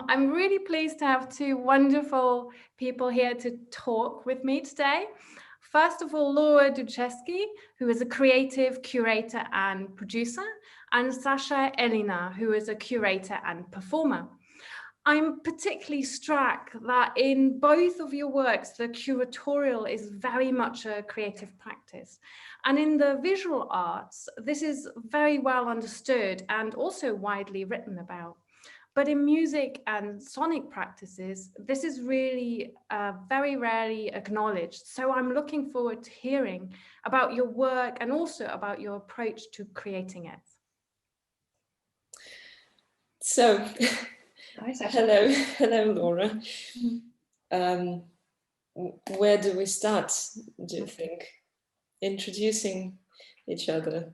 I'm really pleased to have two wonderful people here to talk with me today. First of all, Laura Ducceschi, who is a creative curator and producer, and Sasha Elina, who is a curator and performer. I'm particularly struck that in both of your works, the curatorial is very much a creative practice. And in the visual arts, this is very well understood and also widely written about. But in music and sonic practices, this is really very rarely acknowledged. So I'm looking forward to hearing about your work and also about your approach to creating it. So, hello, Laura. Where do we start, do you think? Introducing each other.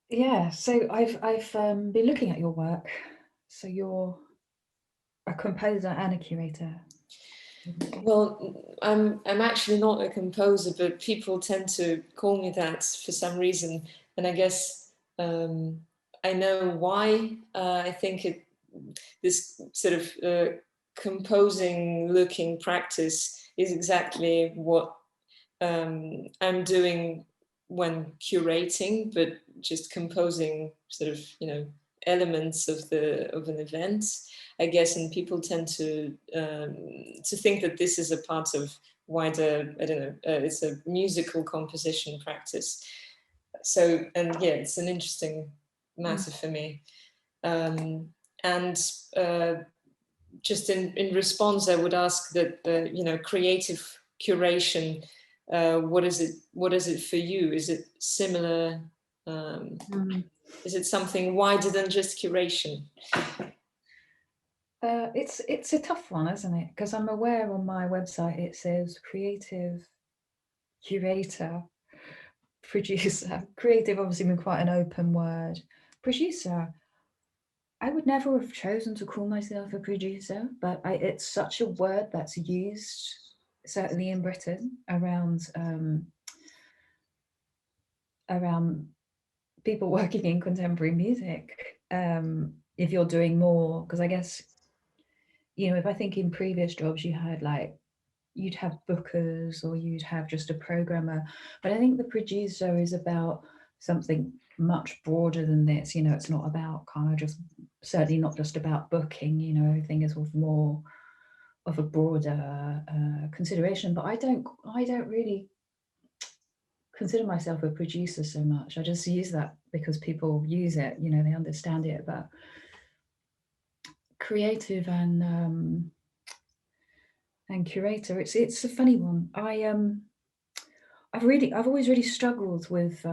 Yeah, so I've been looking at your work. So you're a composer and a curator. Well, I'm actually not a composer, but people tend to call me that for some reason, and I guess I know why. I think this sort of composing-looking practice is exactly what I'm doing when curating, but just composing sort of, elements of an event, I guess, and people tend to think that this is a part of wider, I don't know, it's a musical composition practice. So, and yeah, it's an interesting matter for me. And just in response, I would ask that, creative curation, what is it for you? Is it similar? Is it something wider than just curation? It's a tough one, isn't it? Because I'm aware on my website it says creative curator, producer. Creative obviously been quite an open word. Producer, I would never have chosen to call myself a producer, but it's such a word that's used, certainly in Britain, around people working in contemporary music. If you're doing more, because I guess, if I think in previous jobs you'd have bookers or you'd have just a programmer, but I think the producer is about something much broader than this. It's not about certainly not just about booking. I think it's more of a broader consideration. But I don't really consider myself a producer so much. I just use that because people use it. They understand it. But creative and curator, it's a funny one. I've always really struggled with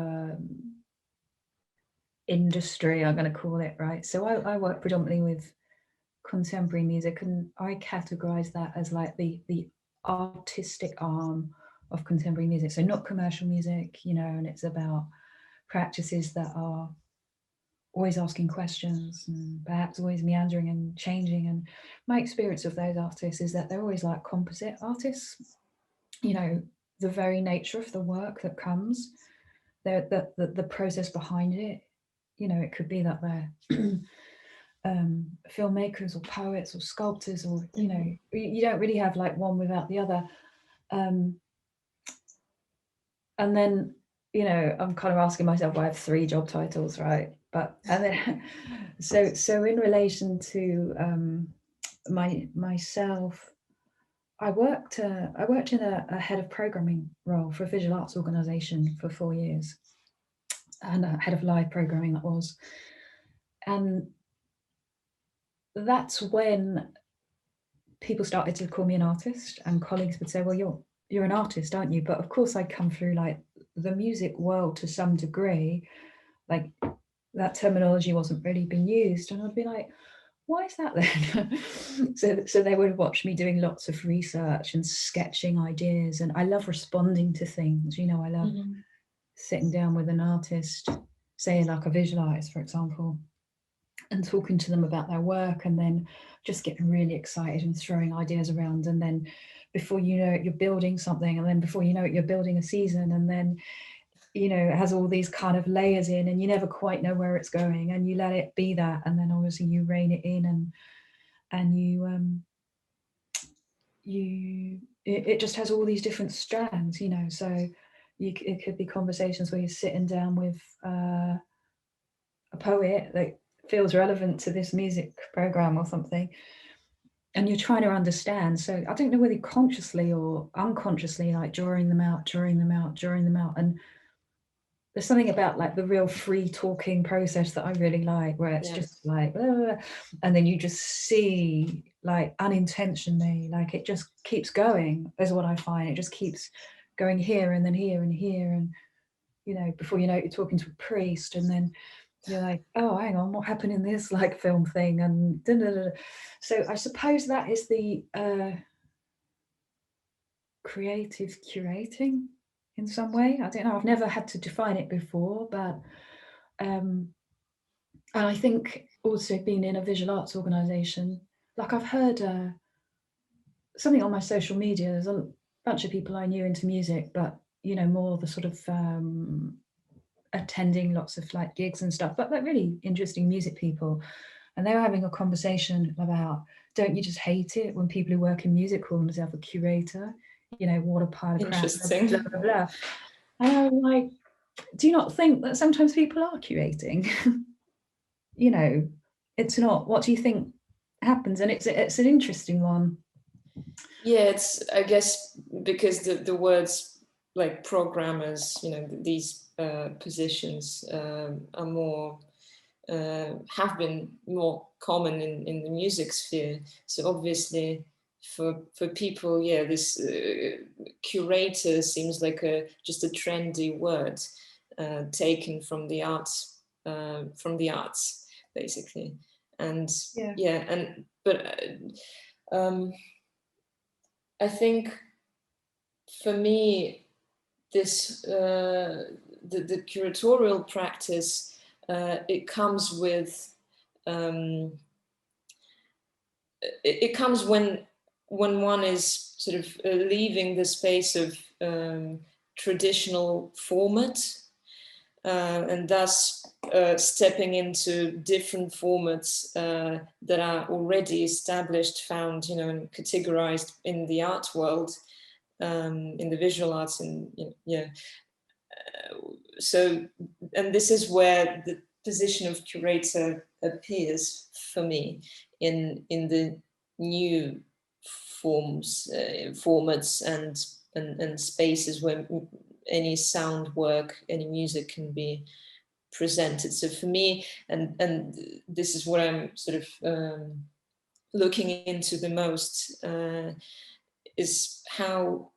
industry, I'm going to call it, right? So I work predominantly with contemporary music, and I categorize that as like the artistic arm of contemporary music. So not commercial music, and it's about practices that are always asking questions and perhaps always meandering and changing. And my experience of those artists is that they're always like composite artists. The very nature of the work that comes, the process behind it. It could be that they're filmmakers or poets or sculptors, or you don't really have like one without the other. And then I'm kind of asking myself why I have 3 job titles, right? And then so in relation to myself, I worked in a head of programming role for a visual arts organisation for 4 years, and a head of live programming that was. And that's when people started to call me an artist, and colleagues would say, well, you're an artist, aren't you? But of course I'd come through like the music world to some degree, like that terminology wasn't really being used, and I'd be like, why is that then? so they would watch me doing lots of research and sketching ideas, and I love responding to things. I love sitting down with an artist, say like a visual artist, for example, and talking to them about their work, and then just getting really excited and throwing ideas around, and then before you know it, you're building something, and then before you know it, you're building a season, and then it has all these kind of layers in, and you never quite know where it's going, and you let it be that, and then obviously you rein it in, and it just has all these different strands, you know. So it could be conversations where you're sitting down with a poet that feels relevant to this music program or something, and you're trying to understand. So I don't know whether consciously or unconsciously, like drawing them out, and there's something about like the real free talking process that I really like, where it's just like, and then you just see, like, unintentionally, like it just keeps going, is what I find. It just keeps going here and then here and here, and you know, before you know it, you're talking to a priest, and then you're like, oh, hang on, what happened in this like film thing, and da, da, da, da. So I suppose that is the creative curating in some way. I don't know, I've never had to define it before, but and I think also being in a visual arts organisation, like I've heard something on my social media, there's a bunch of people I knew into music, but you know, more the sort of attending lots of like gigs and stuff, but like really interesting music people, and they were having a conversation about, don't you just hate it when people who work in music rooms have a curator? You know, what a pile of crap, Interesting. blah, blah, blah. And I'm like, do you not think that sometimes people are curating? You know, it's not, what do you think happens? And it's an interesting one. Yeah, it's, I guess, because the words like programmers, you know, these positions are more, have been more common in the music sphere. So obviously for people, yeah, this curator seems like just a trendy word taken from the arts, basically. And but I think for me, this the curatorial practice, it comes with it comes when one is sort of leaving the space of traditional format, and thus stepping into different formats that are already established, found, you know, and categorized in the art world, in the visual arts, and so, and this is where the position of curator appears for me in the new formats and spaces where any sound work, any music can be presented. So for me, and this is what I'm sort of looking into the most, is how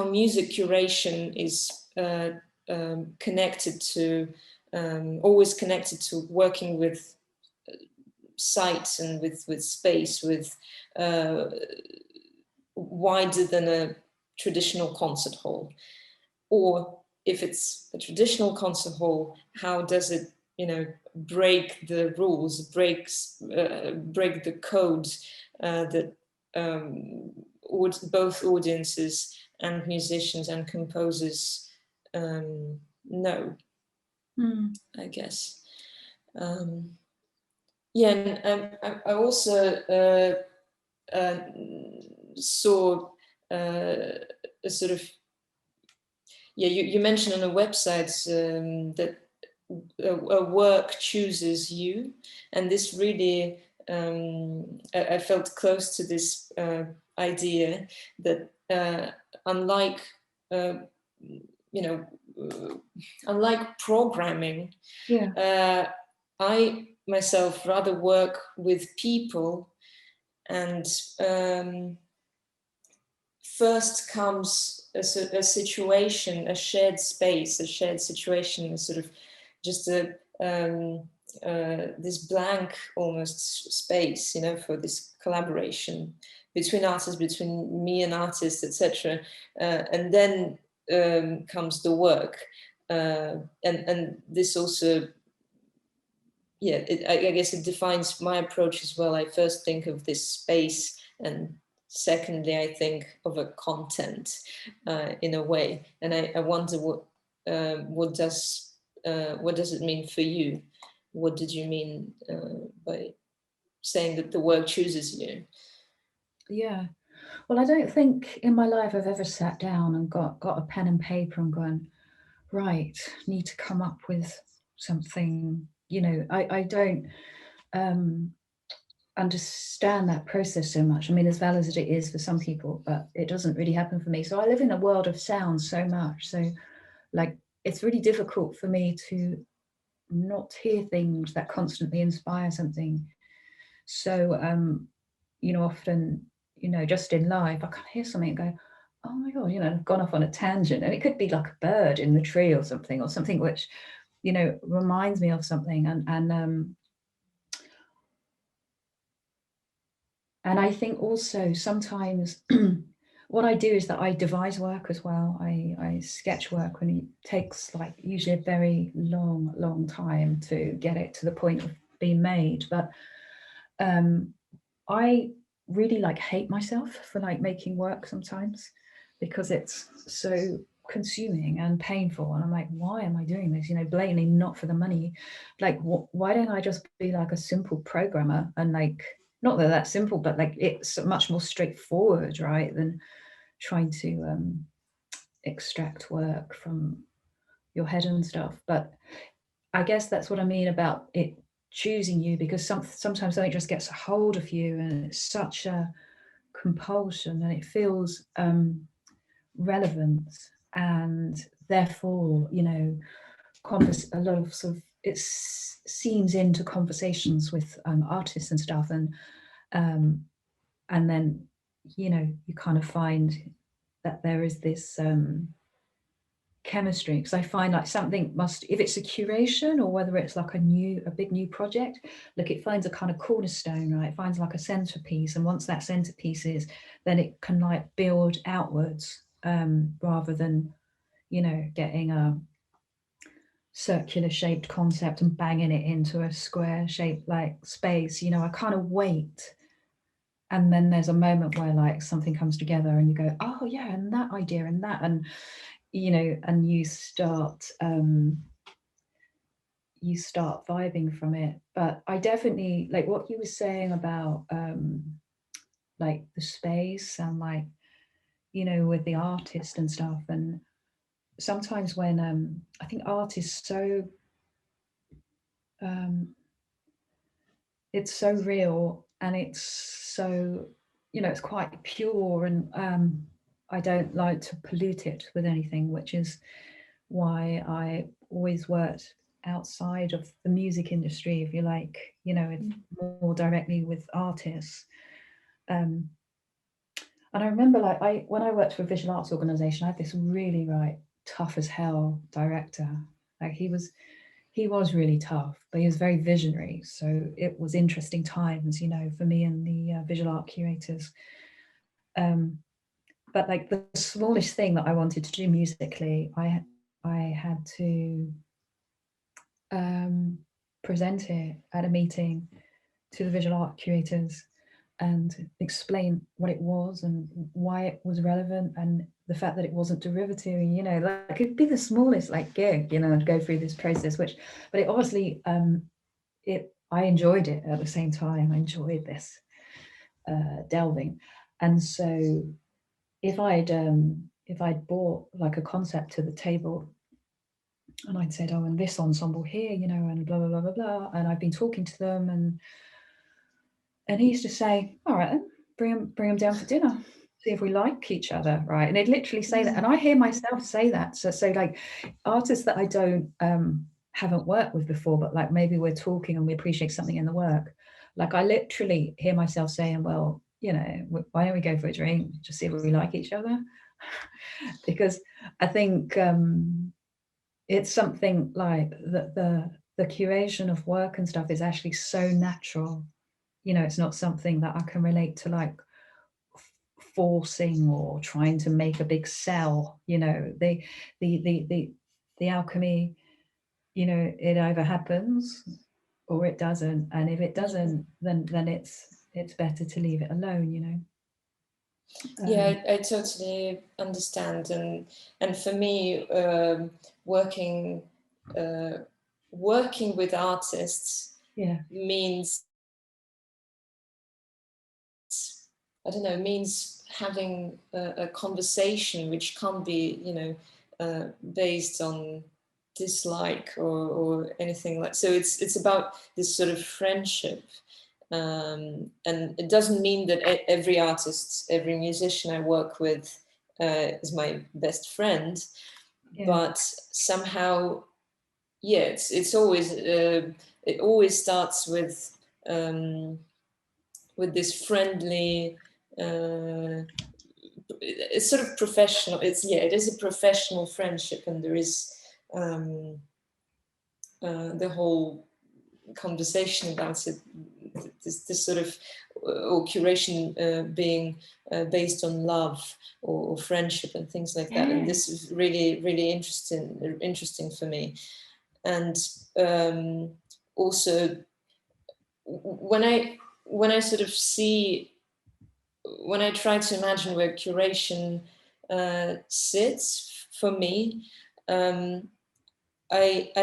music curation is connected to, always connected to working with sites and with space, with wider than a traditional concert hall. Or if it's a traditional concert hall, how does it, you know, break the rules, break the codes that both audiences and musicians and composers know, I guess. Yeah, and I also saw a sort of, yeah, you mentioned on a website that a work chooses you, and this really, I felt close to this idea that unlike unlike programming, I myself rather work with people, and first comes a situation, a shared space, a shared situation, a sort of just this blank almost space, you know, for this collaboration between artists, between me and artists, etc. And then comes the work, and this also, yeah, I guess it defines my approach as well. I first think of this space, and secondly, I think of a content in a way. And I wonder what does it mean for you? What did you mean by saying that the work chooses you. Yeah. Well, I don't think in my life I've ever sat down and got a pen and paper and gone, right, need to come up with something. You know, I don't understand that process so much. I mean, as valid as it is for some people, but it doesn't really happen for me. So I live in a world of sound so much. So like, it's really difficult for me to not hear things that constantly inspire something. So, you know, often, you know, just in life, I can hear something and go, oh my God, you know, I've gone off on a tangent. And it could be like a bird in the tree or something which, you know, reminds me of something. And I think also sometimes what I do is that I devise work as well. I sketch work, and it takes like usually a very long time to get it to the point of being made. But I really like hate myself for like making work sometimes, because it's so consuming and painful, and I'm like, why am I doing this? You know, blatantly not for the money. Like, why don't I just be like a simple programmer, and like, not that that's simple, but like it's much more straightforward, right, than trying to extract work from your head and stuff. But I guess that's what I mean about it choosing you, because sometimes something just gets a hold of you, and it's such a compulsion, and it feels relevant, and therefore, you know, a lot of sort of it seems into conversations with artists and stuff, and then, you know, you kind of find that there is this chemistry, because I find like something must, if it's a curation or whether it's like a big new project, look, it finds a kind of cornerstone, right? It finds like a centerpiece, and once that centerpiece is, then it can like build outwards, rather than, you know, getting a circular shaped concept and banging it into a square shaped like space. You know, I kind of wait, and then there's a moment where like something comes together and you go, oh yeah, and that idea and that, and you know, and you start vibing from it. But I definitely like what you were saying about like the space, and like, you know, with the artist and stuff. And sometimes when I think art is so it's so real, and it's so, you know, it's quite pure, and I don't like to pollute it with anything, which is why I always worked outside of the music industry, if you like, you know, more directly with artists. And I remember like when I worked for a visual arts organization, I had this really like tough as hell director. Like he was really tough, but he was very visionary. So it was interesting times, you know, for me and the visual art curators. But like the smallest thing that I wanted to do musically, I had to present it at a meeting to the visual art curators and explain what it was and why it was relevant, and the fact that it wasn't derivative. You know, like it'd be the smallest like gig, you know, and go through this process, but it obviously I enjoyed it at the same time. I enjoyed this delving. And so if I'd brought like a concept to the table, and I'd said, oh, and this ensemble here, you know, and blah blah blah blah blah, and I've been talking to them, and he used to say, all right then, bring them down for dinner, see if we like each other, right? And he'd literally say that, and I hear myself say that. So like artists that I don't haven't worked with before, but like maybe we're talking and we appreciate something in the work, like I literally hear myself saying, well, you know, why don't we go for a drink, just see if we like each other? Because I think it's something like the curation of work and stuff is actually so natural. You know, it's not something that I can relate to like forcing or trying to make a big sell. You know, the alchemy, you know, it either happens or it doesn't, and if it doesn't, then it's better to leave it alone, you know. Yeah, I totally understand, and for me, working with artists, yeah, means I don't know, means having a conversation which can't be, based on dislike or anything like. So it's about this sort of friendship, and it doesn't mean that every artist, every musician I work with is my best friend, but somehow, yeah, it's always it always starts with this friendly. It's sort of professional. It is a professional friendship, and there is the whole conversation about it. This sort of or curation being based on love or friendship and things like that. And this is really, really interesting for me. And also, when I sort of see, when I try to imagine where curation sits for me, I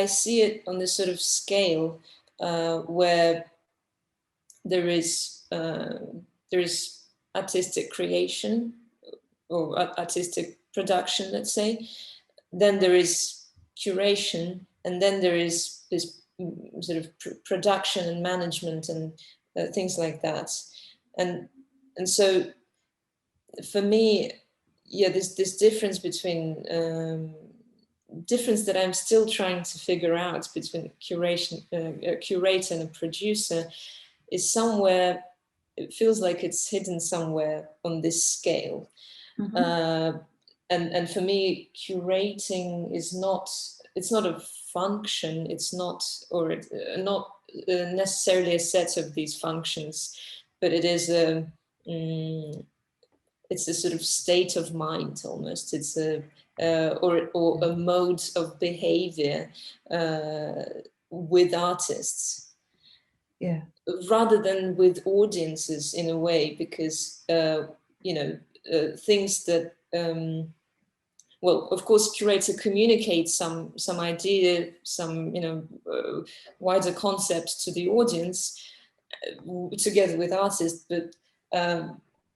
see it on this sort of scale where there is artistic creation or artistic production, let's say. Then there is curation, and then there is this sort of production and management and things like that. And so for me, yeah, this difference between difference that I'm still trying to figure out between a curator and a producer is somewhere, it feels like it's hidden somewhere on this scale. And for me, curating is not, it's not a function, it's not, or not necessarily a set of these functions, but it is it's a sort of state of mind almost. It's a or a mode of behavior with artists, rather than with audiences in a way, because things that well, of course, curator communicates some idea, some wider concept to the audience together with artists, but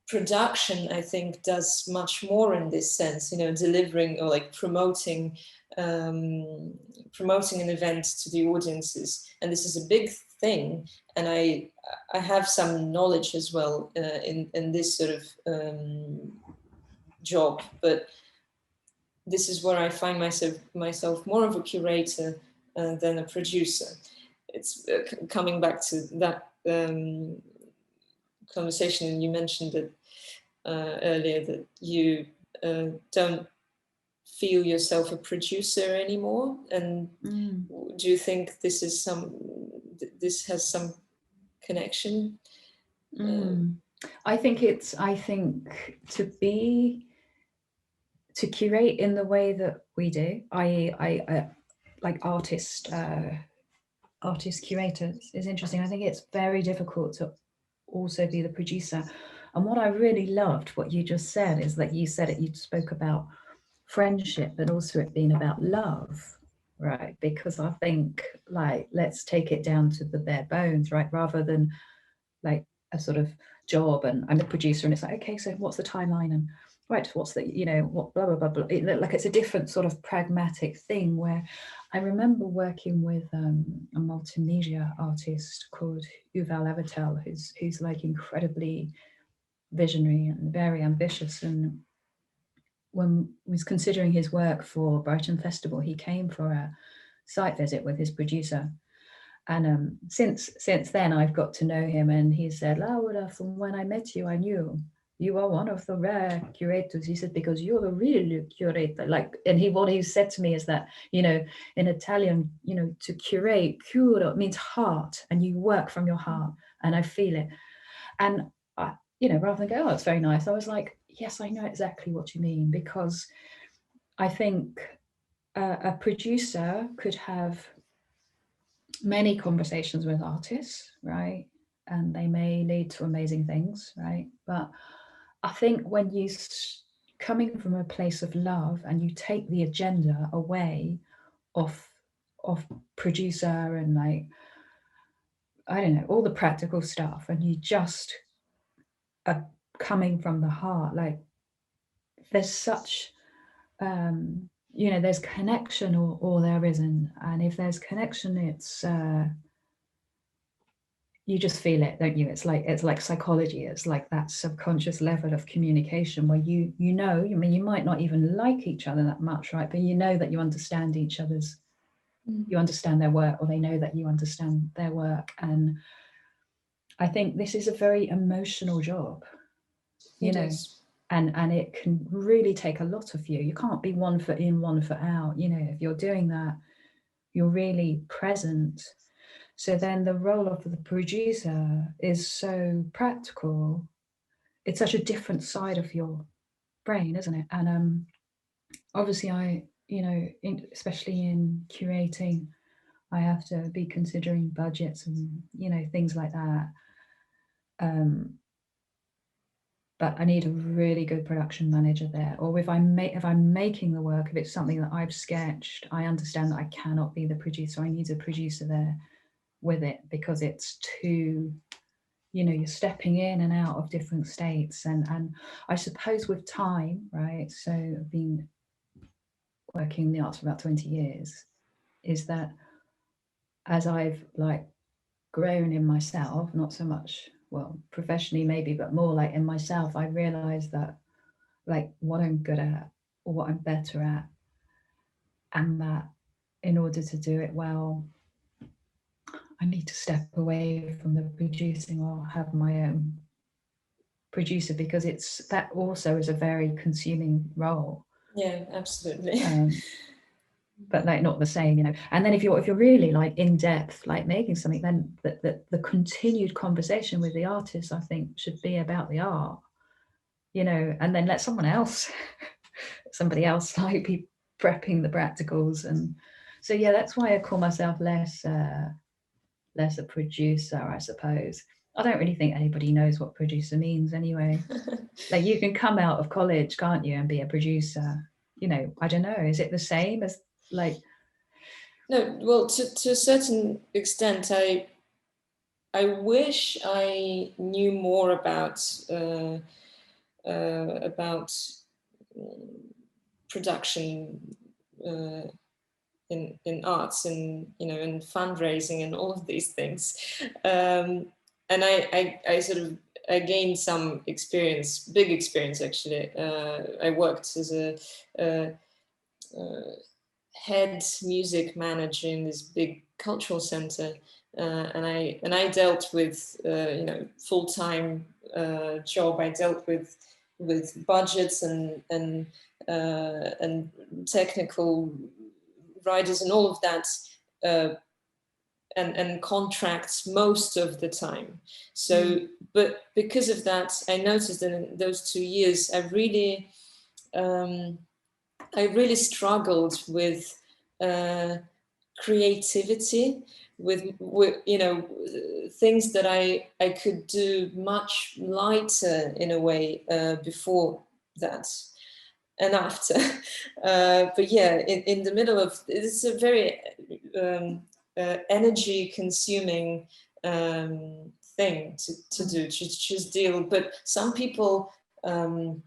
production, I think, does much more in this sense, delivering or like promoting an event to the audiences. And this is a big thing. And I have some knowledge as well in this sort of job, but this is where I find myself more of a curator than a producer. It's coming back to that conversation, you mentioned it earlier, that you don't feel yourself a producer anymore. And do you think this is this has some connection? I think to curate in the way that we do, I like artist curators, is interesting. I think it's very difficult to also be the producer. And what I really loved, what you just said, is that you spoke about friendship, but also it being about love, right? Because I think, like, let's take it down to the bare bones, right? Rather than like a sort of job and I'm the producer and it's like, okay, so what's the timeline, and right, what's the, what, blah, blah, blah, blah. Like it's a different sort of pragmatic thing, where I remember working with a multimedia artist called Yuval Avatel, who's like incredibly visionary and very ambitious. And when I was considering his work for Brighton Festival, he came for a site visit with his producer. And since then, I've got to know him, and he said, Laura, from when I met you, I knew you are one of the rare curators. He said, because you're the real curator. Like, and what he said to me is that, in Italian, to curate, cura means heart, and you work from your heart, and I feel it. And I, rather than go, oh, it's very nice, I was like, yes, I know exactly what you mean, because I think a producer could have many conversations with artists, right? And they may lead to amazing things, right? But I think when you coming from a place of love and you take the agenda away of producer and like, I don't know, all the practical stuff, and you just coming from the heart. Like there's such, you know, there's connection or there isn't. And if there's connection, it's, you just feel it, don't you? It's like psychology. It's like that subconscious level of communication where you know, I mean, you might not even like each other that much, right? But you know that you understand each other's, you understand their work, or they know that you understand their work. And I think this is a very emotional job, you know, and it can really take a lot of you. You can't be 1 foot in, 1 foot out. You know, if you're doing that, you're really present. So then the role of the producer is so practical. It's such a different side of your brain, isn't it? And obviously I, you know, especially in curating, I have to be considering budgets and, you know, things like that. But I need a really good production manager there. Or if I'm making the work, if it's something that I've sketched, I understand that I cannot be the producer. I need a producer there with it, because it's too, you know, you're stepping in and out of different states. And I suppose with time, right? So I've been working in the arts for about 20 years, is that as I've like grown in myself, not so much, well, professionally maybe, but more like in myself, I realized that like what I'm good at or what I'm better at, and that in order to do it well, I need to step away from the producing or have my own producer, because it's that also is a very consuming role. Yeah, absolutely. But like not the same, you know. And then if you're really like in depth, like making something, then the continued conversation with the artist, I think, should be about the art, you know, and then let somebody else like be prepping the practicals. And so yeah, that's why I call myself less a producer, I suppose. I don't really think anybody knows what producer means anyway. Like you can come out of college, can't you, and be a producer, you know. I don't know, is it the same as like? No, well, to a certain extent, I wish I knew more about production in arts, and you know, in fundraising and all of these things, and I sort of I gained some experience, big experience actually. I worked as a head music manager in this big cultural center, and I dealt with you know, full-time job. I dealt with budgets and technical writers and all of that, and contracts most of the time. So, but because of that, I noticed that in those 2 years, I really struggled with creativity, with you know, things that I could do much lighter in a way before that and after. But yeah, in the middle of, it's a very energy consuming thing to do, to just deal. But some people, of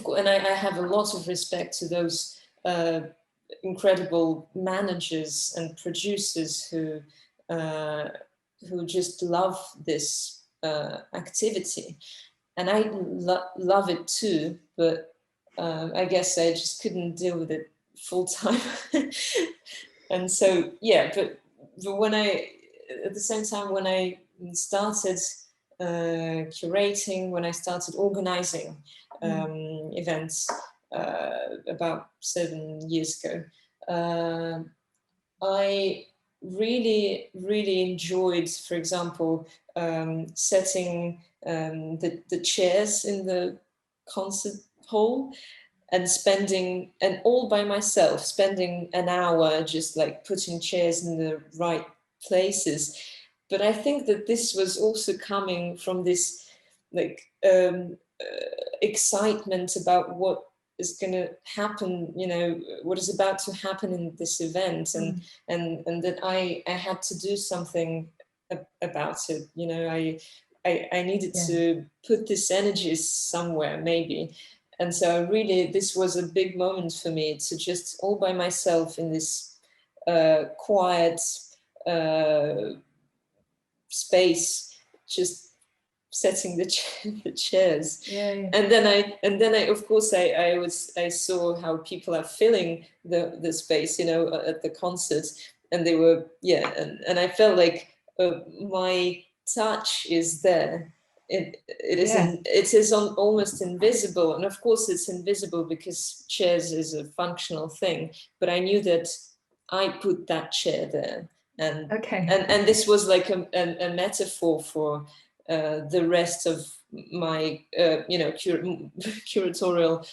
course, and I have a lot of respect to those incredible managers and producers who just love this activity, and I love it too. But I guess I just couldn't deal with it full time, and so yeah. But when at the same time, when I started curating, when I started organizing events about 7 years ago, I really enjoyed, for example, setting the chairs in the concert hall, and spending, and all by myself, spending an hour just like putting chairs in the right places. But I think that this was also coming from this like excitement about what is going to happen, you know, what is about to happen in this event, and that I had to do something about it. You know, I needed to put this energy somewhere, maybe. And so this was a big moment for me to just all by myself in this quiet space, just setting the chairs. And then I of course I saw how people are filling the space, you know, at the concert, and they were and I felt like my touch is there. It is almost invisible, and of course it's invisible because chairs is a functional thing, but I knew that I put that chair there, and this was like a metaphor for the rest of my curatorial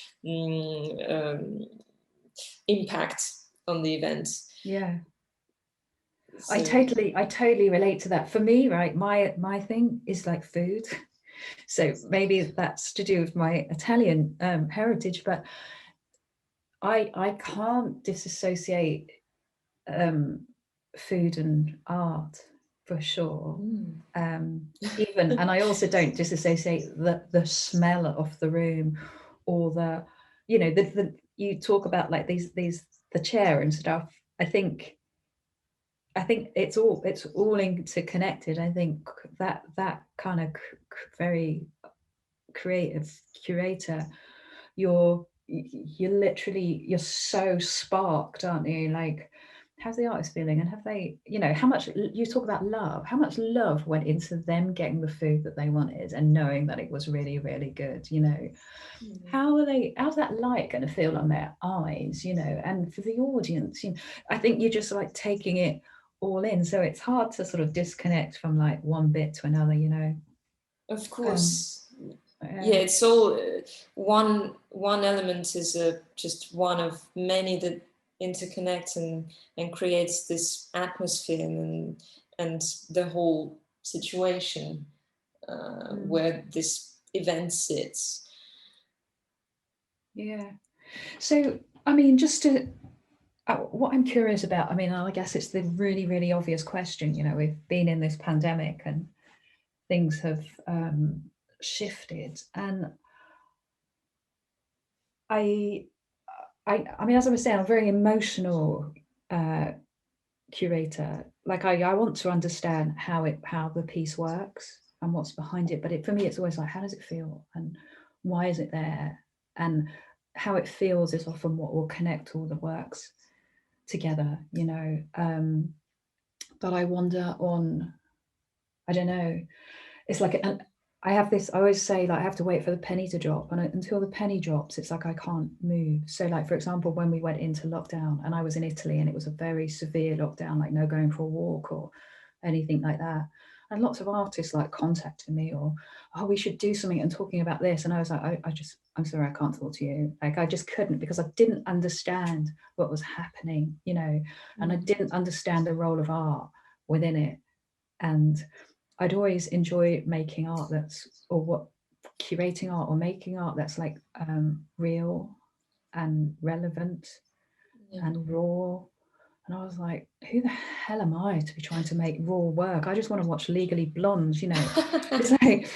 impact on the event. So, I totally relate to that. For me, right, my thing is like food. So maybe that's to do with my Italian heritage, but I can't disassociate food and art for sure. Even, and I also don't disassociate the smell of the room, or the, you know, the you talk about like these the chair and stuff. I think it's all interconnected. I think that kind of very creative curator, you're so sparked, aren't you? Like, how's the artist feeling, and have they, you know, how much, you talk about love, how much love went into them getting the food that they wanted and knowing that it was really, really good, you know. How's that light going to feel on their eyes, you know, and for the audience, you know, I think you're just like taking it all in, so it's hard to sort of disconnect from like one bit to another, you know. Of course. It's all one element is just one of many that interconnect and creates this atmosphere and the whole situation where this event sits. So I mean, just to what I'm curious about, I mean, I guess it's the really, really obvious question, you know, we've been in this pandemic and things have shifted, and I mean, as I was saying, I'm a very emotional curator. Like I want to understand how the piece works and what's behind it, but for me it's always like, how does it feel and why is it there, and how it feels is often what will connect all the works together, you know. But I wonder on, I don't know, it's like I have this, I always say, like, I have to wait for the penny to drop, and until the penny drops, it's like I can't move. So like, for example, when we went into lockdown and I was in Italy and it was a very severe lockdown, like no going for a walk or anything like that, and lots of artists like contacted me, or, oh, we should do something and talking about this, and I was like, I'm sorry, I can't talk to you. Like, I just couldn't, because I didn't understand what was happening, you know, and I didn't understand the role of art within it. And I'd always enjoy making art curating art or making art that's like real and relevant and raw. And I was like, who the hell am I to be trying to make raw work? I just want to watch Legally Blonde, you know. It's like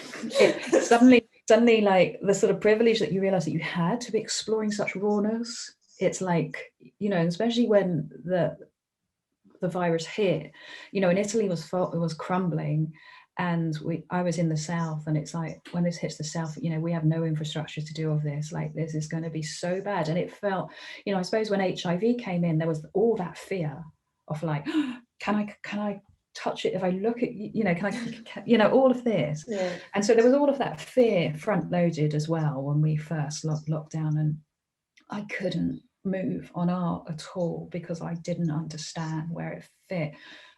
suddenly like the sort of privilege that you realize that you had to be exploring such rawness. It's like, you know, especially when the virus hit, you know, in Italy it was crumbling, and I was in the south, and it's like, when this hits the south, you know, we have no infrastructure to deal with this, like this is going to be so bad. And it felt, you know, I suppose when HIV came in, there was all that fear of like, can I touch it if I look at, you know, can I, you know, all of this. And so there was all of that fear front loaded as well when we first locked down, and I couldn't move on art at all because I didn't understand where it fit.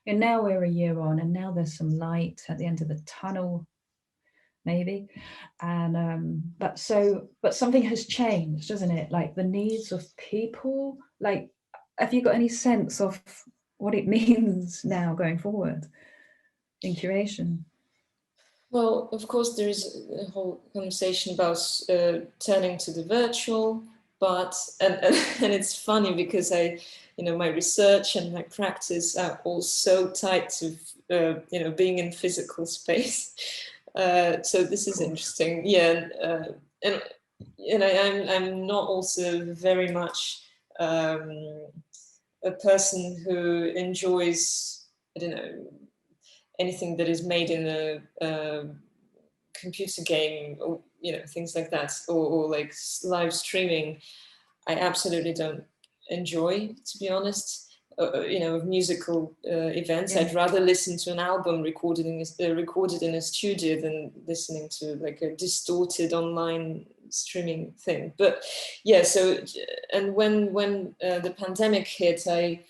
And now we're a year on, and now there's some light at the end of the tunnel, maybe. And but something has changed, doesn't it? Like the needs of people. Like, have you got any sense of what it means now going forward in curation? Well, of course, there is a whole conversation about turning to the virtual. But and it's funny because my research and my practice are all so tied to being in physical space. So this is interesting. Yeah, and I'm not also very much a person who enjoys, I don't know, anything that is made in a computer game, or things like that, or like live streaming. I absolutely don't enjoy, to be honest. Of musical events. I'd rather listen to an album recorded in a studio than listening to like a distorted online streaming thing. But yeah, so, and when the pandemic hit, I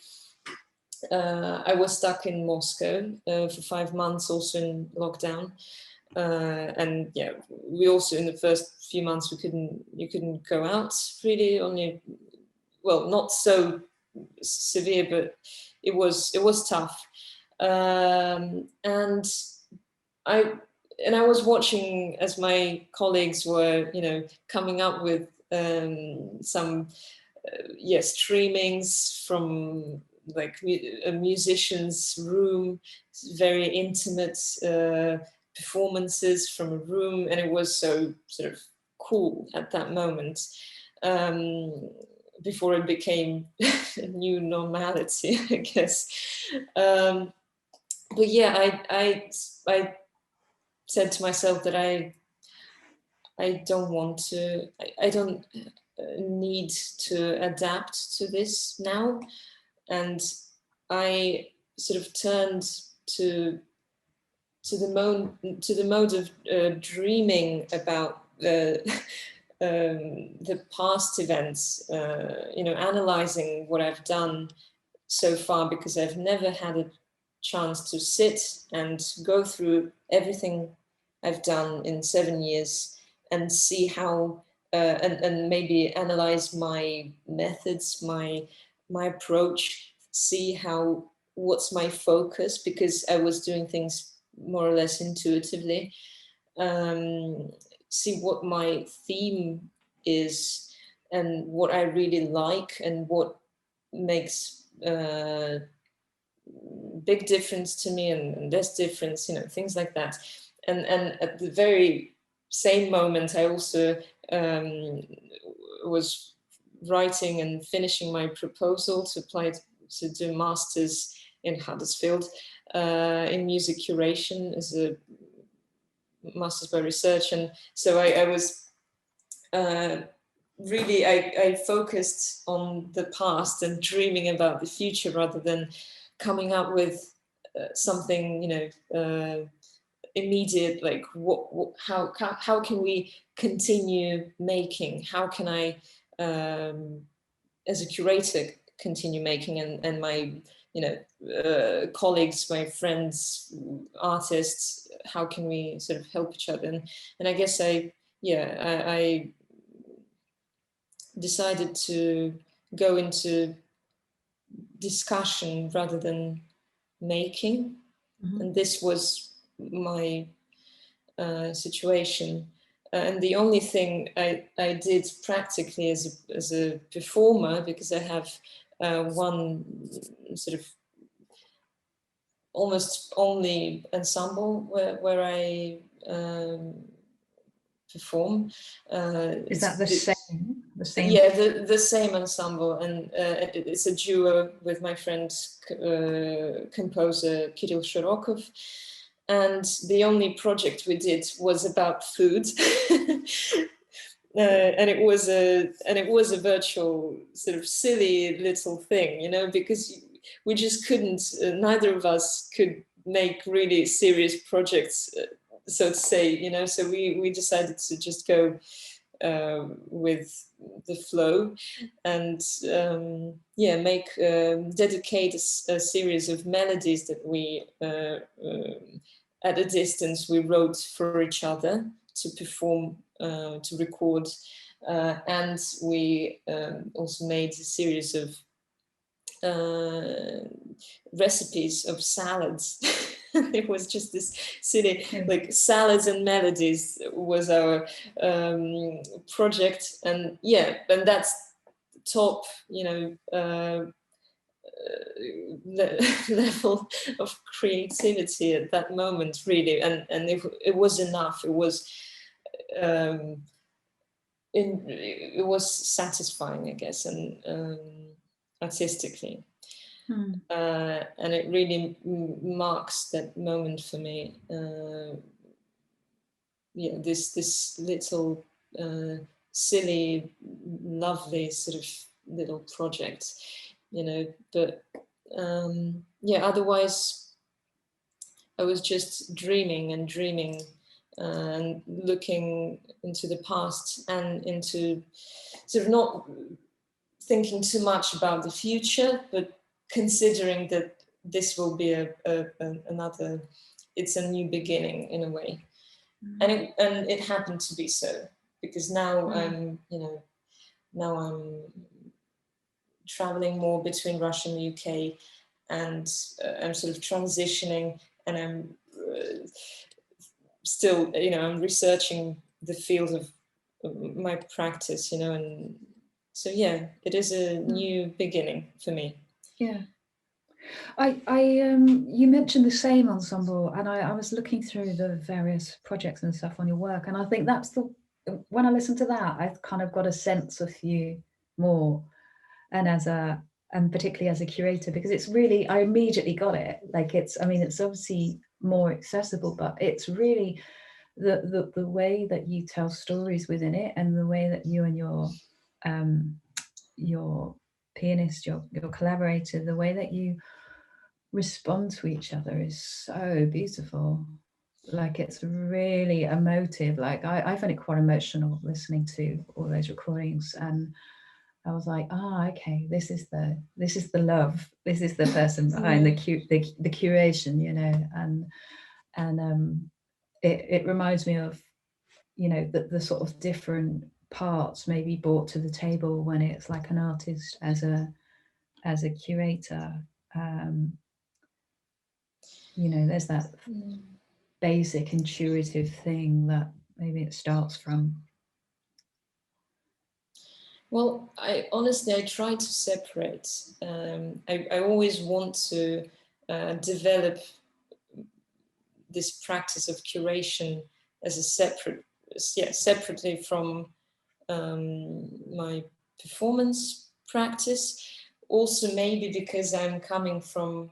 was stuck in Moscow for 5 months, also in lockdown. And yeah, we also, in the first few months, you couldn't go out really, only, well, not so severe, but it was tough. And I was watching as my colleagues were, coming up with some streamings from like a musician's room, very intimate performances from a room, and it was so sort of cool at that moment. Before it became a new normality, I guess. But yeah, I said to myself that I don't want to, I don't need to adapt to this now. And I sort of turned to the mode of dreaming about the past events, analyzing what I've done so far, because I've never had a chance to sit and go through everything I've done in 7 years and see how, and maybe analyze my methods, my approach, see what's my focus, because I was doing things more or less intuitively. See what my theme is and what I really like and what makes big difference to me and less difference, things like that. And at the very same moment, I also was writing and finishing my proposal to apply to do masters in Huddersfield in music curation as a master's by research. And so I was really, I focused on the past and dreaming about the future rather than coming up with something, immediate, like how can we continue making? How can I, as a curator, continue making, and my colleagues, my friends, artists, how can we sort of help each other? And I guess I decided to go into discussion rather than making. Mm-hmm. And this was my situation. And the only thing I did practically as a performer, because I have one sort of almost only ensemble where I perform. Is that the same? The same? Yeah, the same ensemble, and it's a duo with my friend composer Kirill Shirokov. And the only project we did was about food. And it was a virtual sort of silly little thing, because we just couldn't, neither of us could make really serious projects, so to say, so we decided to just go with the flow and dedicate a series of melodies that we at a distance we wrote for each other to perform, to record, and we also made a series of recipes of salads. It was just this silly, like salads and melodies was our project, and that's top, level of creativity at that moment, really, and it was enough. It was it was satisfying, I guess, and artistically. And it really marks that moment for me. Yeah, this little silly, lovely sort of little project, you know. But yeah, otherwise, I was just dreaming and dreaming, and looking into the past and into sort of not thinking too much about the future, but considering that this will be another, it's a new beginning in a way. And it happened to be so, because now I'm, you know, now I'm traveling more between Russia and the UK, and I'm sort of transitioning, and I'm still, you know, I'm researching the field of my practice, you know, and so yeah, it is a new beginning for me. Yeah. You mentioned the same ensemble, and I was looking through the various projects and stuff on your work, and I think that's when I listen to that, I've kind of got a sense of you more, and particularly as a curator, because it's really, I immediately got it. Like it's obviously more accessible, but it's really the way that you tell stories within it, and the way that you and your pianist, your collaborator, the way that you respond to each other is so beautiful. Like it's really emotive. Like I find it quite emotional listening to all those recordings, and I was like, okay, this is the love. This is the person behind the curation, you know, and it reminds me of, you know, the sort of different parts maybe brought to the table when it's like an artist as a curator. You know, there's that basic intuitive thing that maybe it starts from. Well, I try to separate. I always want to develop this practice of curation as a separately from my performance practice. Also, maybe because I'm coming from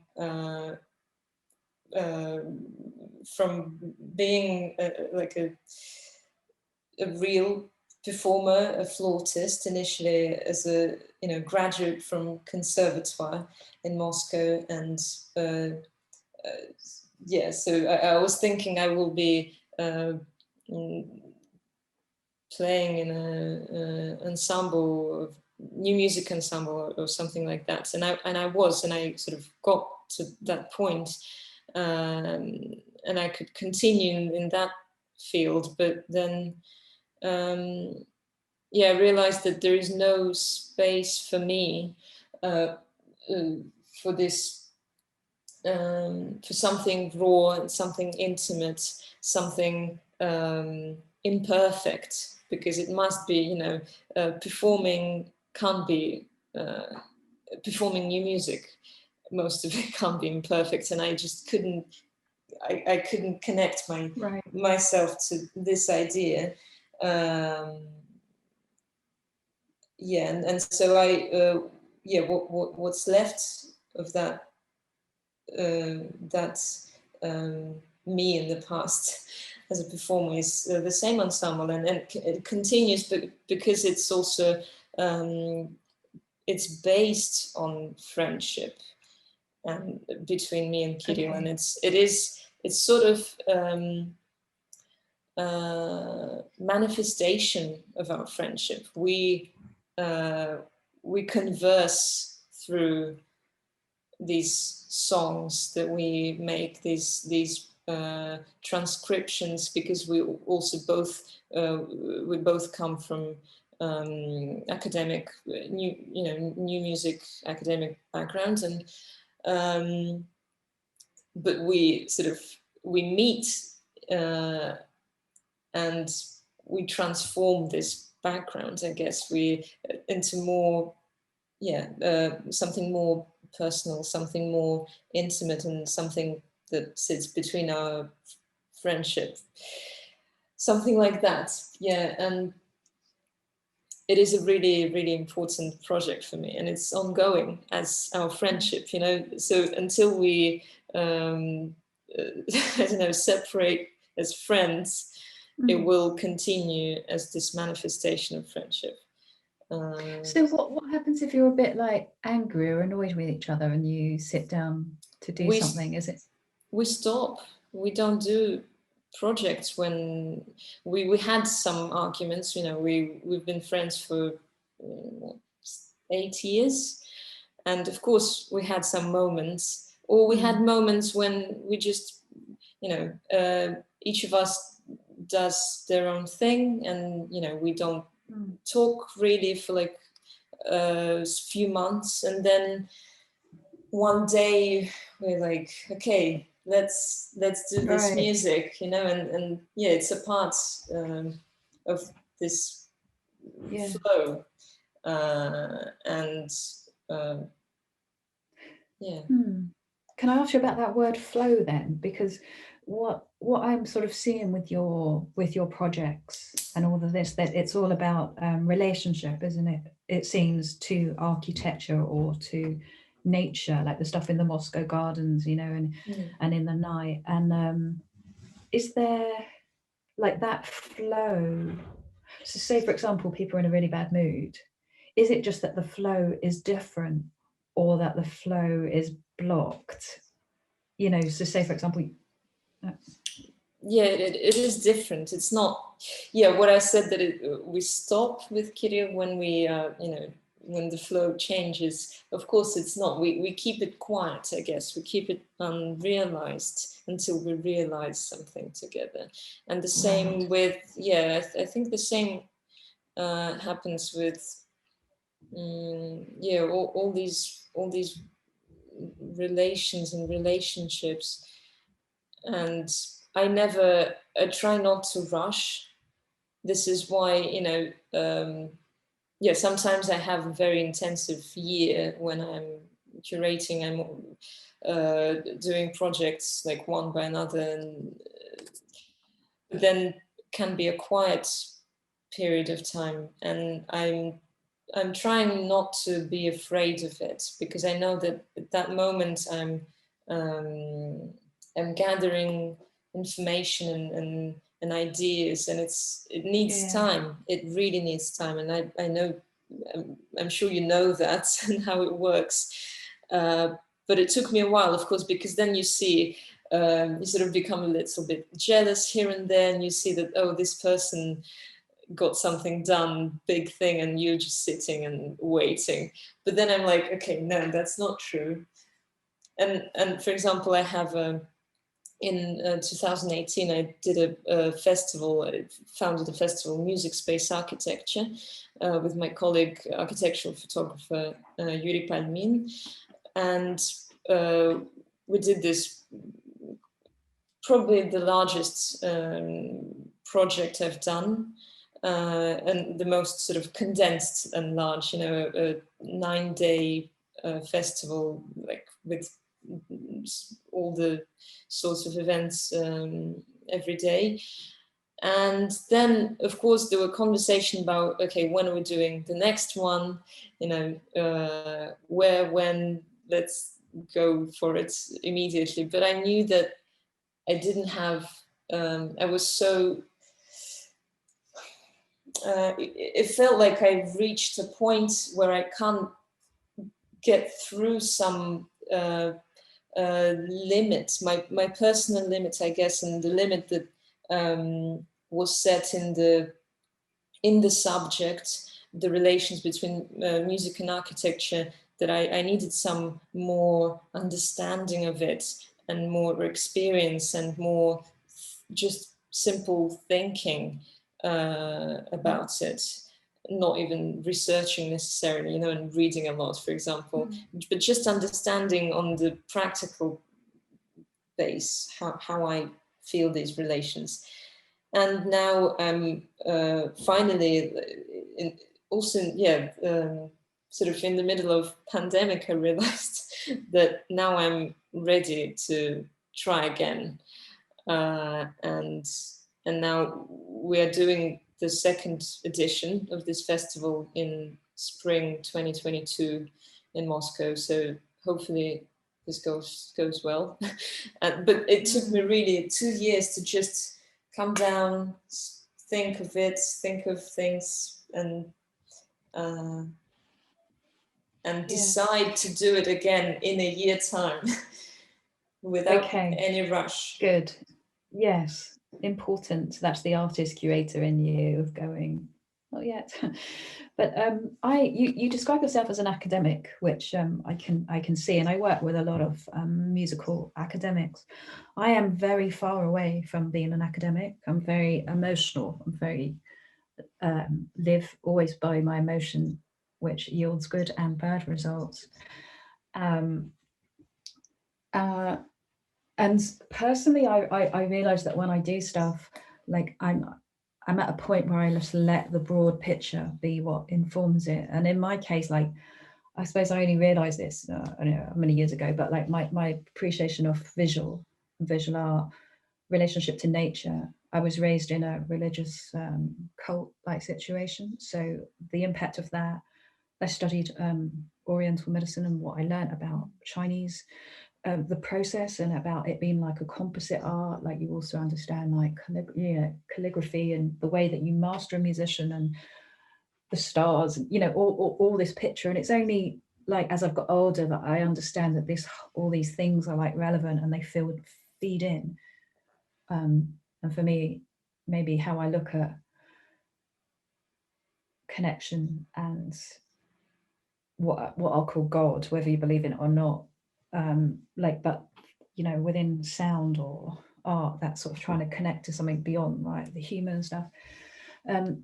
being like a real performer, a flautist, initially as a, you know, graduate from conservatoire in Moscow, and yeah, so I was thinking I will be playing in a ensemble, new music ensemble or something like that, and I sort of got to that point, and I could continue in that field, but then yeah, I realized that there is no space for me for this, for something raw, something intimate, something imperfect, because it must be, you know, performing can't be performing new music. Most of it can't be imperfect, and I just couldn't. I couldn't connect myself to this idea. Yeah, and so yeah, what's left of that me in the past as a performer is the same ensemble, and it continues, but because it's also it's based on friendship and between me and Kirill, and it's sort of manifestation of our friendship. We converse through these songs that we make, these transcriptions, because we also both come from academic new music academic backgrounds, and but we meet and we transform this background, I guess, we into more something more personal, something more intimate, and something that sits between our friendship. Something like that, yeah. And it is a really, really important project for me, and it's ongoing as our friendship, you know. So until we, I don't know, separate as friends, it will continue as this manifestation of friendship. So what happens if you're a bit like angry or annoyed with each other and you sit down to do something? Is it? We stop. We don't do projects when we had some arguments. You know, we've been friends for 8 years, and of course we had some moments, or we had moments when we just, you know, each of us does their own thing, and you know, we don't talk really for like a few months, and then one day we're like, okay, let's do this music, you know, and yeah, it's a part of this flow, and yeah. Can I ask you about that word flow then? Because what I'm sort of seeing with your projects and all of this, that it's all about relationship, isn't it? It seems, to architecture or to nature, like the stuff in the Moscow gardens, you know, and in the night. And is there like that flow? So say, for example, people are in a really bad mood. Is it just that the flow is different, or that the flow is blocked? You know, so say, for example, yeah, it is different. It's not, yeah, what I said, that we stop with Kirill when we, you know, when the flow changes. Of course, it's not. We keep it quiet, I guess. We keep it unrealized until we realize something together. And the same with, yeah, I think the same happens with, yeah, all these relations and relationships. And I try not to rush. This is why, you know, yeah, sometimes I have a very intensive year when I'm curating, I'm doing projects like one by another, and then can be a quiet period of time. And I'm trying not to be afraid of it, because I know that at that moment I'm gathering information and ideas, and it needs time. It really needs time, and I know, I'm sure you know that and how it works. But it took me a while, of course, because then you see, you sort of become a little bit jealous here and there, and you see that, oh, this person got something done, big thing, and you're just sitting and waiting. But then I'm like, okay, no, that's not true. And for example, I have in 2018, I did a festival. I founded a festival, Music Space Architecture, with my colleague, architectural photographer Yuri Palmin, and we did this, probably the largest project I've done, and the most sort of condensed and large, you know, a 9-day festival, like with all the sorts of events every day. And then, of course, there were conversations about, okay, when are we doing the next one? You know, where, when, let's go for it immediately. But I knew that I didn't have, I was so, it felt like I reached a point where I can't get through some limit, my personal limit, I guess, and the limit that was set in the subject, the relations between music and architecture, that I needed some more understanding of it, and more experience, and more just simple thinking about it. Not even researching necessarily, you know, and reading a lot, for example, but just understanding on the practical base how I feel these relations. And now I'm finally, sort of in the middle of pandemic, I realized that now I'm ready to try again. And now we are doing the second edition of this festival in spring 2022 in Moscow. So hopefully this goes well. But it took me really 2 years to just come down, think of things, and decide to do it again in a year time without any rush. Good. Yes, important. That's the artist curator in you of going, not yet. But you describe yourself as an academic, which I can see, and I work with a lot of musical academics. I am very far away from being an academic. I'm very emotional. I'm very live always by my emotion, which yields good and bad results. And personally, I realize that when I do stuff, like I'm at a point where I just let the broad picture be what informs it. And in my case, like, I suppose I only realized this, I don't know, many years ago, but like my appreciation of visual art, relationship to nature. I was raised in a religious cult-like situation. So the impact of that, I studied Oriental medicine, and what I learned about Chinese, the process, and about it being like a composite art. Like, you also understand like calligraphy and the way that you master a musician and the stars, you know, all this picture. And it's only like as I've got older that I understand that all these things are like relevant and they feed in. And for me, maybe how I look at connection and what I'll call God, whether you believe in it or not, but you know, within sound or art, that's sort of trying to connect to something beyond, right, the human stuff.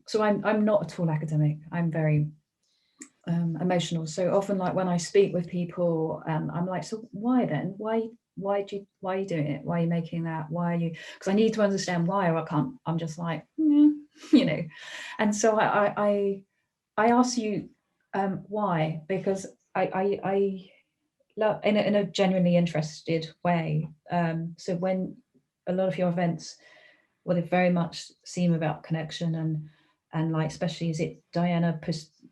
So I'm not at all academic. I'm very emotional. So often, like when I speak with people, I'm like, so why then? Why are you doing it? Why are you making that? Why are you? Because I need to understand why, or I can't. I'm just like, you know. And so I ask you why, because I love in a genuinely interested way. So when a lot of your events, well, they very much seem about connection and like, especially, is it Diana?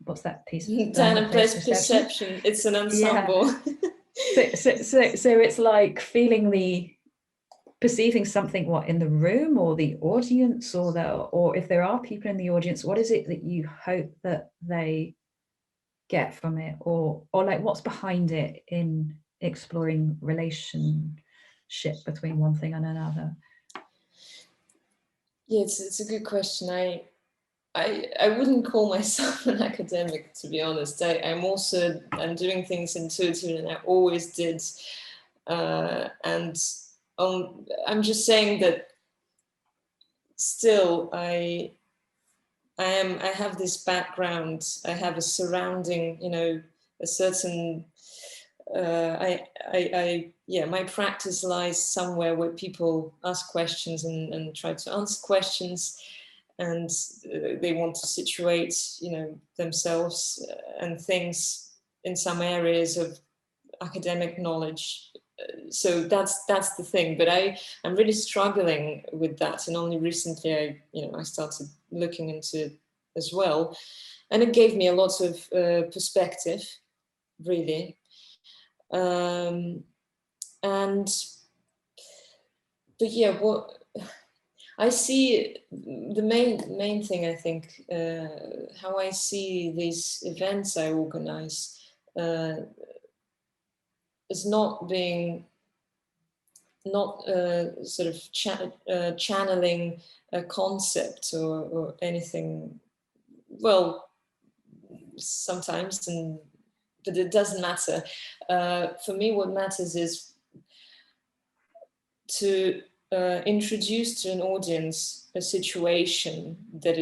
What's that piece? Diana plays perception. It's an ensemble. Yeah. So it's like perceiving something, what, in the room or the audience, or if there are people in the audience, what is it that you hope that they get from it, or like what's behind it in exploring relationship between one thing and another? Yeah, it's a good question. I wouldn't call myself an academic, to be honest. I'm doing things intuitively, and I always did. I'm just saying that still I have this background. I have a surrounding, you know, a certain. My practice lies somewhere where people ask questions and try to answer questions, and they want to situate, you know, themselves and things in some areas of academic knowledge. So that's the thing. But I'm really struggling with that, and only recently I started looking into it as well, and it gave me a lot of perspective, really. But yeah, what I see, the main thing, I think, how I see these events I organize is not sort of channeling a concept or anything. Well, sometimes, but it doesn't matter. For me, what matters is to introduce to an audience a situation that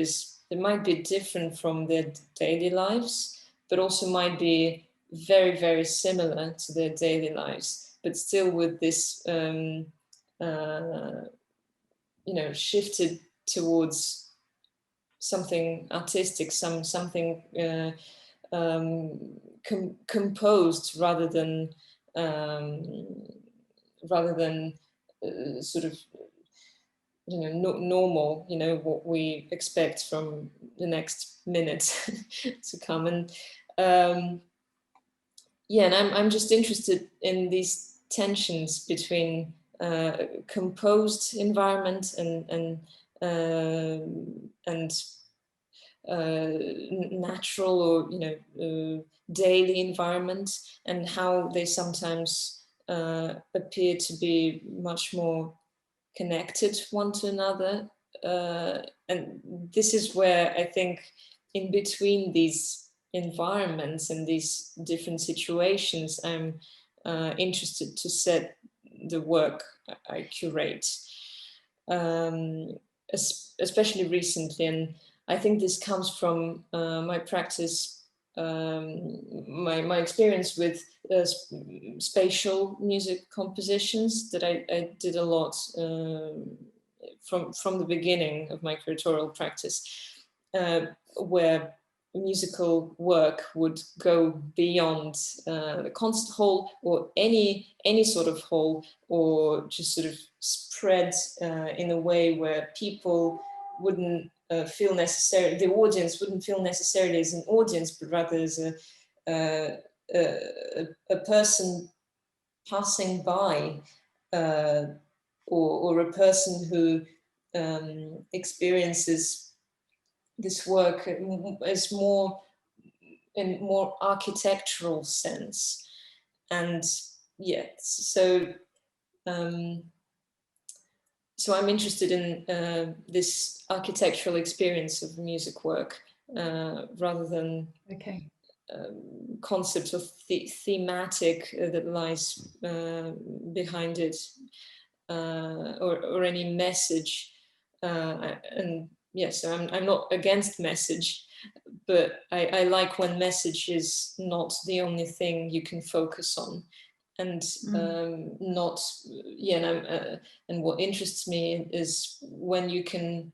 might be different from their daily lives, but also might be very, very similar to their daily lives, but still with this, shifted towards something artistic, something composed rather than sort of, you know, normal, you know, what we expect from the next minute to come. And yeah, and I'm just interested in these tensions between composed environment and natural, or, you know, daily environment, and how they sometimes appear to be much more connected one to another. And this is where I think, in between these environments and these different situations, I'm interested to set the work I curate, especially recently. And I think this comes from my practice, my experience with spatial music compositions that I did a lot from the beginning of my curatorial practice, where musical work would go beyond the concert hall, or any sort of hall, or just sort of spread in a way where people wouldn't feel necessarily, the audience wouldn't feel necessarily as an audience, but rather as a person passing by, or a person who experiences this work as more in more architectural sense. And yeah, so I'm interested in this architectural experience of music work, rather than concepts of thematic that lies behind it, or any message. And yes, so I'm not against message, but I like when message is not the only thing you can focus on. And not, yeah, and what interests me is when you can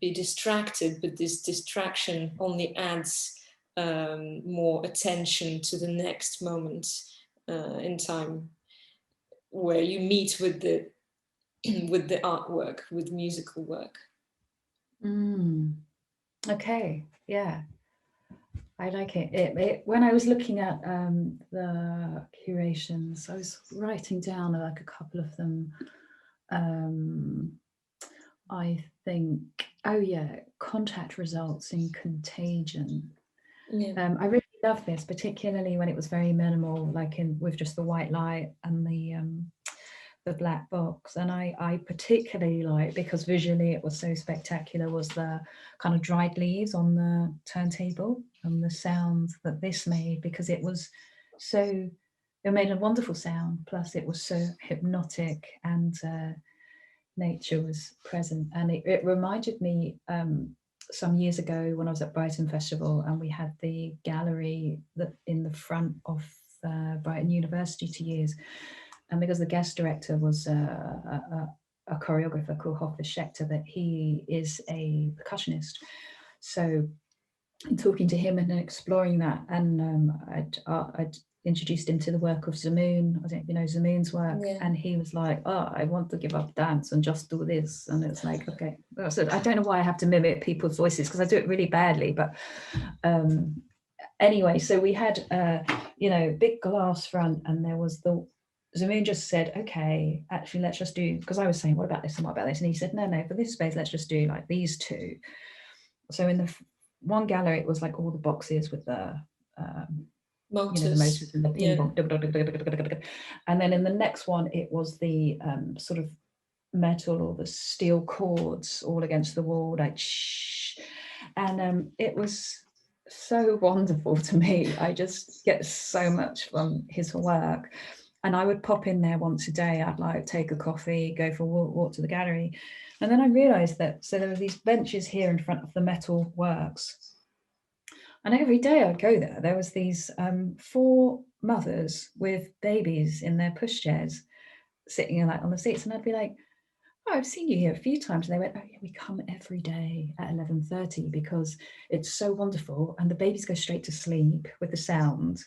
be distracted, but this distraction only adds more attention to the next moment in time, where you meet with the artwork, with musical work. Okay, yeah, I like it. When I was looking at the curations, I was writing down like a couple of them. I think, oh yeah, contact results in contagion. Yeah. I really love this, particularly when it was very minimal, like with just the white light and the black box. And I particularly like, because visually it was so spectacular, was the kind of dried leaves on the turntable and the sounds that this made, because it was so, it made a wonderful sound, plus it was so hypnotic, and nature was present. And it reminded me some years ago when I was at Brighton Festival, and we had the gallery that in the front of Brighton University to use. And because the guest director was a choreographer called Hoffa Schechter, that he is a percussionist. So in talking to him and exploring that, and I'd introduced him to the work of Zamoon. I don't know if you know Zamoon's work. Yeah. And he was like, oh, I want to give up dance and just do this. And it's like, okay. So I don't know why I have to mimic people's voices, because I do it really badly. But anyway, so we had, big glass front, and there was Zamoon just said, okay, actually, let's just do, because I was saying, what about this and what about this? And he said, no, for this space, let's just do like these two. So in the one gallery, it was like all the boxes with the motors. The motors and the ping pong. Yeah. And then in the next one, it was the sort of metal or the steel cords all against the wall, like shh. And it was so wonderful to me. I just get so much from his work. And I would pop in there once a day. I'd like take a coffee, go for a walk to the gallery. And then I realized that, so there were these benches here in front of the metal works. And every day I'd go there, there was these 4 mothers with babies in their pushchairs sitting like on the seats. And I'd be like, oh, I've seen you here a few times. And they went, oh yeah, we come every day at 11:30 because it's so wonderful. And the babies go straight to sleep with the sound.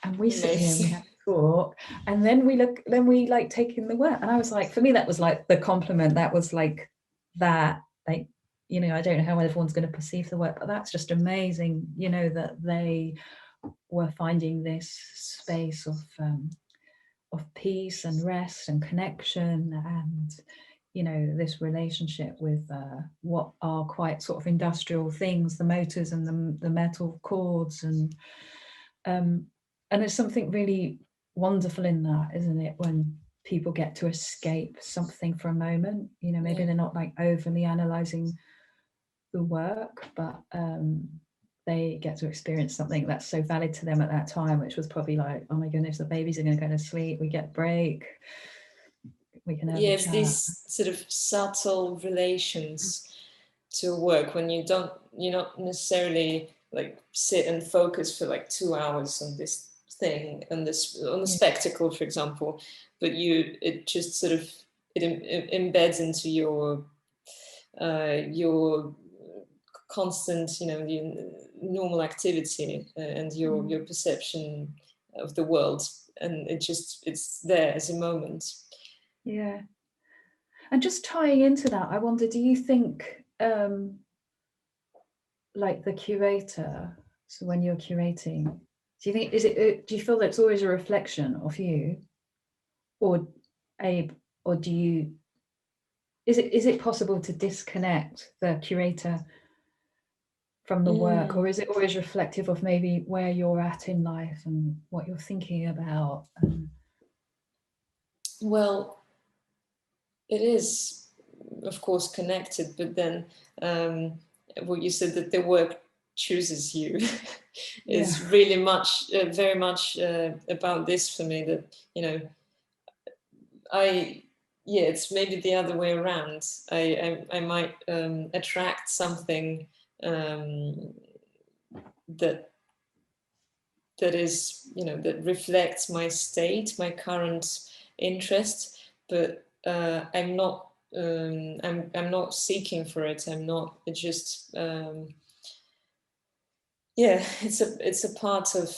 And we sit here and we have a talk. And then we like take in the work. And I was like, for me, that was like the compliment. That was like that, like, you know, I don't know how everyone's going to perceive the work, but that's just amazing, you know, that they were finding this space of peace and rest and connection, and you know, this relationship with what are quite sort of industrial things, the motors and the metal cords, and there's something really wonderful in that, isn't it, when people get to escape something for a moment, you know, maybe they're not like overly analyzing the work, but they get to experience something that's so valid to them at that time, which was probably like, oh my goodness, the babies are going to go to sleep, we get break, we can have a chat. These sort of subtle relations to work when you're not necessarily like sit and focus for like 2 hours on this thing, on the spectacle, for example, but it just sort of it embeds into your constant, you know, the normal activity and your perception of the world, and it's there as a moment. Yeah. And just tying into that, I wonder, do you think like the curator, so when you're curating, do you think do you feel that it's always a reflection of you, or do you, is it possible to disconnect the curator from the work, or is it always reflective of maybe where you're at in life and what you're thinking about? Well, it is, of course, connected, but then what you said, that the work chooses you, is really much, very much about this for me, that, you know, it's maybe the other way around. I might attract something that is, you know, that reflects my state, my current interest, but I'm not seeking for it. I'm not, it just it's a part of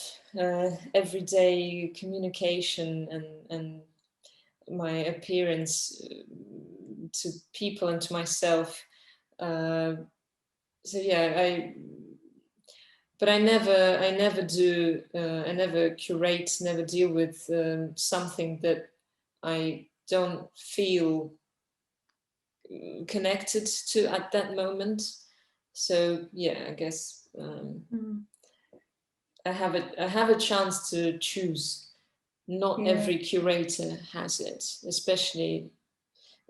everyday communication and my appearance to people and to myself. But I never curate, never deal with something that I don't feel connected to at that moment. So I guess I have a chance to choose. Not every curator has it, especially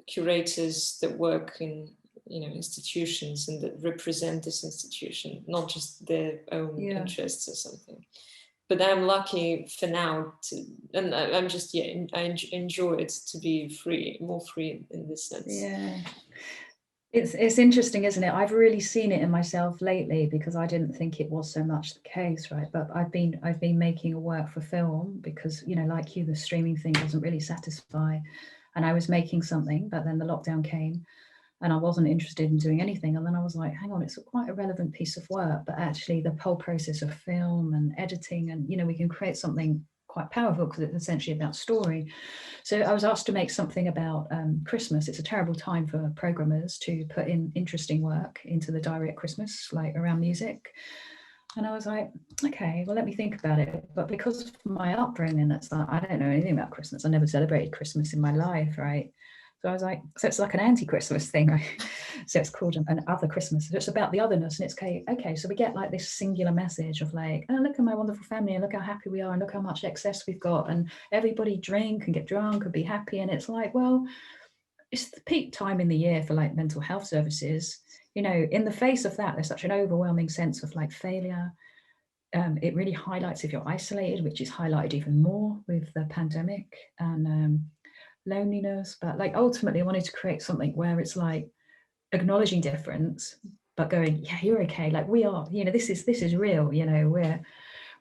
curators that work in, you know, institutions and that represent this institution, not just their own interests or something. But I'm lucky for now and I'm just I enjoy it to be free, more free in this sense. Yeah, it's interesting, isn't it? I've really seen it in myself lately, because I didn't think it was so much the case, right? But I've been making a work for film because, you know, like you, the streaming thing doesn't really satisfy, and I was making something, but then the lockdown came and I wasn't interested in doing anything. And then I was like, hang on, it's quite a relevant piece of work, but actually the whole process of film and editing, and, you know, we can create something quite powerful because it's essentially about story. So I was asked to make something about Christmas. It's a terrible time for programmers to put in interesting work into the diary at Christmas, like around music. And I was like, okay, well, let me think about it. But because of my upbringing, it's like, I don't know anything about Christmas. I never celebrated Christmas in my life, right? So I was like, so it's like an anti-Christmas thing, right? So it's called an other Christmas. So it's about the otherness, and it's okay. So we get like this singular message of like, oh, look at my wonderful family, and look how happy we are, and look how much excess we've got, and everybody drink and get drunk and be happy. And it's like, well, it's the peak time in the year for like mental health services. You know, in the face of that, there's such an overwhelming sense of like failure. It really highlights if you're isolated, which is highlighted even more with the pandemic, and loneliness. But like ultimately I wanted to create something where it's like acknowledging difference, but going, yeah, you're okay, like we are, you know, this is real, you know, we're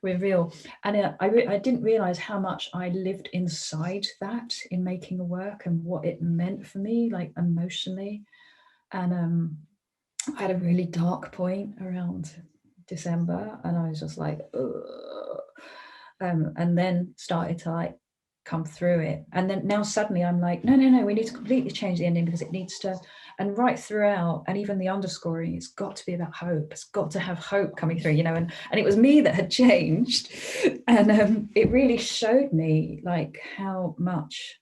reveal. And I didn't realize how much I lived inside that in making a work and what it meant for me, like emotionally. And I had a really dark point around December, and I was just like, and then started to like come through it. And then now suddenly I'm like, no, we need to completely change the ending because it needs to. And right throughout, and even the underscoring, it's got to be about hope. It's got to have hope coming through, you know. And it was me that had changed, and it really showed me like how much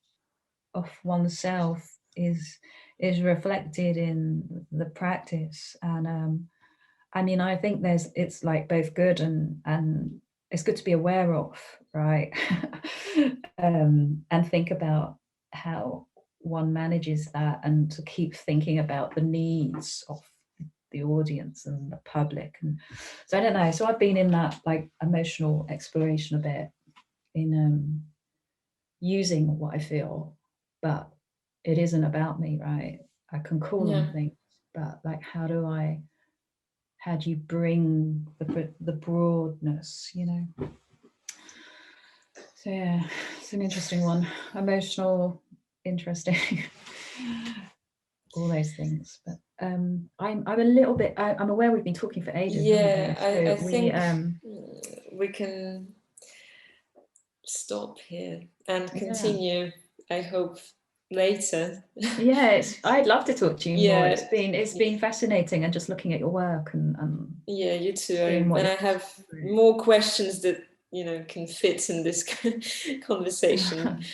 of oneself is reflected in the practice. And I mean, I think it's like both good and it's good to be aware of, right? And think about how one manages that, and to keep thinking about the needs of the audience and the public. And so I don't know, so I've been in that like emotional exploration a bit in using what I feel, but it isn't about me, right? I can call on things, but like how do you bring the broadness, you know? So yeah, it's an interesting one. Emotional, interesting, all those things. But I'm a little bit. I'm aware we've been talking for ages. Yeah, haven't we? So I think we can stop here and continue. I hope later. Yeah, I'd love to talk to you more. It's been fascinating, and just looking at your work and yeah, you too. And I have more questions that, you know, can fit in this conversation.